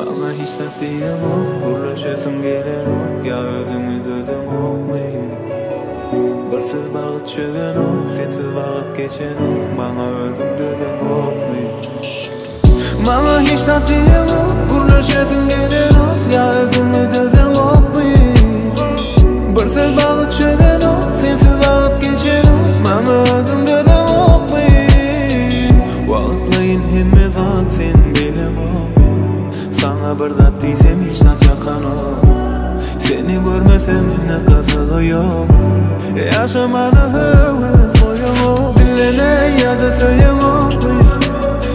Bana hiç taktiğim yok, gurlaşasın gelen ok. Ya özünü dödüm ok mu? Barsız bağıt çözen ok, sensiz bağıt geçen ok. Bana özüm dödüm ok mu? Bana hiç taktiğim yok, gurlaşasın gelen ok. Ya özünü dödüm ok mu? Barsız bağıt çözen ok, sensiz bağıt geçen ok. Bana özüm dödüm ok mu? Bağıtlayın hemme zat sen benim ok. Sana bir zat diysem hiç çakan ok. Seni görmesem ne kazığı yok. Yaşamana hıvız koyum ok. Dinlene ya da söyüm ok mu?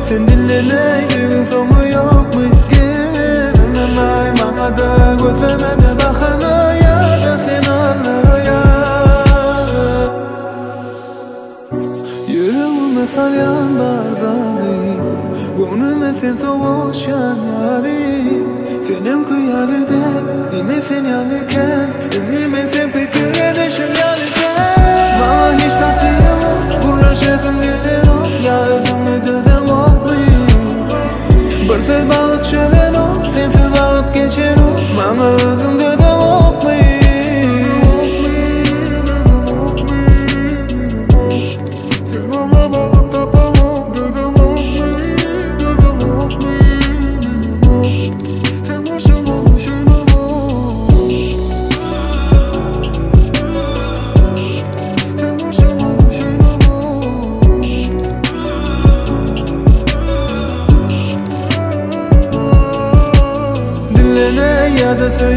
Sen dinlene sevgin sonu yok mu? Gelemay bana da gözleme de bakana ya da sen anlaya. Yüreğime salyan barzadı, gönlüme sen soğuşan yari. Senin kıyarıdır, dime sen yanıken, dinlime sen fikir edişim yanıken. Bana hiç taktiğim yok, gurlaşasın gelen ok. Ya özümü döden ok mu? Barsız bağıt çöden ok, sensiz bağıt geçen ok. Bana özüm döden ok mu? Sen bana bağıt tapan ok, döden ok mu? Döden ok mu? Sen başım olmuşsun ok. Sen başım olmuşsun ok. Dinlene ya da söyle